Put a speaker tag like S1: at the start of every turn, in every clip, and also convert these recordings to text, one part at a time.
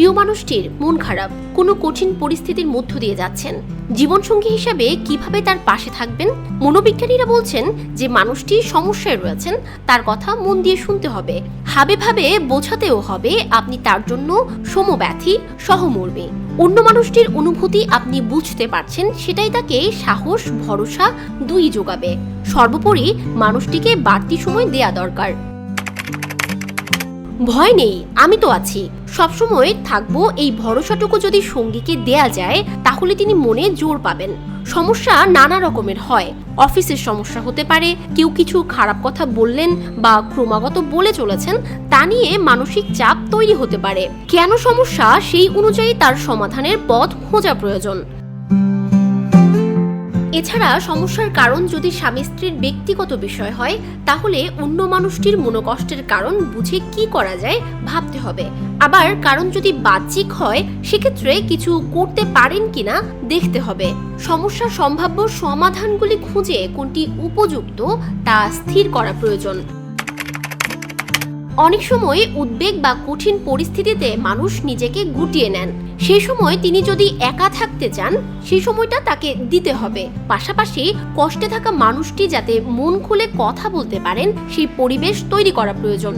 S1: প্রিয় মানুষটির মন খারাপ, কোনো কঠিন পরিস্থিতির মধ্য দিয়ে যাচ্ছেন, জীবনসঙ্গী হিসাবে কিভাবে তার পাশে থাকবেন? মনোবিজ্ঞানীরা বলছেন যে মানুষটি সমস্যায় রয়েছেন, তার কথা মন দিয়ে শুনতে হবে, ভাবে ভাবে বোঝাতেও হবে আপনি তার জন্য সমব্যথী, সহমর্মী। অন্য মানুষটির অনুভূতি আপনি বুঝতে পারছেন, সেটাই তাকে সাহস, ভরসা দুই যোগাবে। সর্বোপরি মানুষটিকে বাড়তি সময় দেয়া দরকার। ভয় নেই, আমি তো আছি, সবসময় থাকবো, এই ভরসাটুকু যদি সঙ্গীকে দেয়া যায় তাহলে তিনি মনে জোর পাবেন। সমস্যা নানা রকমের হয়, অফিসের সমস্যা হতে পারে, কেউ কিছু খারাপ কথা বললেন বা ক্রমাগত বলে চলেছেন, তা নিয়ে মানসিক চাপ তৈরি হতে পারে। কেন সমস্যা, সেই অনুযায়ী তার সমাধানের পথ খোঁজা প্রয়োজন। এছাড়া সমস্যার কারণ যদি স্বামী স্ত্রীর ব্যক্তিগত বিষয় হয়, তাহলে অন্য মানুষটির মনোকষ্টের কারণ বুঝে কি করা যায় ভাবতে হবে। আবার কারণ যদি বাহ্যিক হয়, সেক্ষেত্রে কিছু করতে পারেন কিনা দেখতে হবে। সমস্যার সম্ভাব্য সমাধানগুলি খুঁজে কোনটি উপযুক্ত তা স্থির করা প্রয়োজন। অনেক সময় উদ্বেগ বা কঠিন পরিস্থিতিতে মানুষ নিজেকে গুটিয়ে নেন। সেই সময় তিনি যদি একা থাকতে চান, সেই সময়টা তাকে দিতে হবে। পাশাপাশি কষ্টে থাকা মানুষটি যাতে মন খুলে কথা বলতে পারেন, সেই পরিবেশ তৈরি করা প্রয়োজন।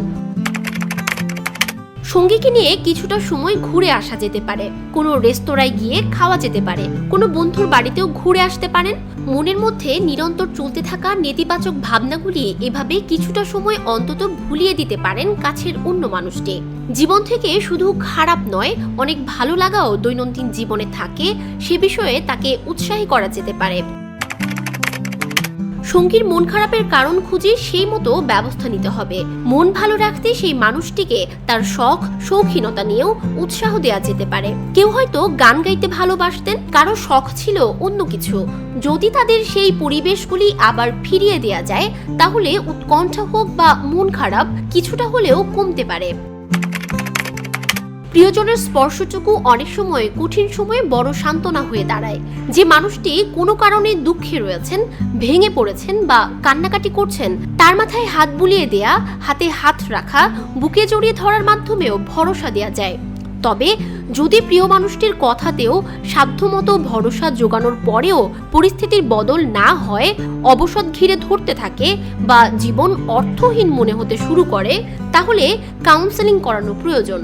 S1: সঙ্গীকে নিয়ে কিছুটা সময় ঘুরে আসা যেতে পারে, কোনো রেস্তোরাঁয় গিয়ে খাওয়া যেতে পারে, কোনো বন্ধুর বাড়িতেও ঘুরে আসতে পারেন। মনের মধ্যে নিরন্তর চলতে থাকা নেতিবাচক ভাবনাগুলি এভাবে কিছুটা সময় অন্তত ভুলিয়ে দিতে পারেন কাছের অন্য মানুষটি। জীবন থেকে শুধু খারাপ নয়, অনেক ভালো লাগাও দৈনন্দিন জীবনে থাকে, সে বিষয়ে তাকে উৎসাহী করা যেতে পারে। সঙ্গীর মন খারাপের কারণ খুঁজে সেই মতো ব্যবস্থা নিতে হবে। মন ভালো রাখতে সেই মানুষটিকে তার শখ, শৌখিনতা নিয়েও উৎসাহ দেওয়া যেতে পারে। কেউ হয়তো গান গাইতে ভালোবাসতেন, কারো শখ ছিল অন্য কিছু। যদি তাদের সেই পরিবেশগুলি আবার ফিরিয়ে দেওয়া যায়, তাহলে উৎকণ্ঠা হোক বা মন খারাপ কিছুটা হলেও কমতে পারে। প্রিয়জনের স্পর্শটুকু অনেক সময় কঠিন সময়ে বড় সান্ত্বনা হয়ে দাঁড়ায়। যে মানুষটি কোনো কারণে দুঃখে রয়েছেন, ভেঙে পড়েছেন বা কান্নাকাটি করছেন, তার মাথায় হাত বুলিয়ে দেয়া, হাতে হাত রাখা, বুকে জড়িয়ে ধরার মাধ্যমেও ভরসা দেওয়া যায়। তবে যদি প্রিয় মানুষটির কথাতেও সাধ্যমতো ভরসা জোগানোর পরেও পরিস্থিতির বদল না হয়, অবসাদ ঘিরে ধরতে থাকে বা জীবন অর্থহীন মনে হতে শুরু করে, তাহলে কাউন্সেলিং করানো প্রয়োজন।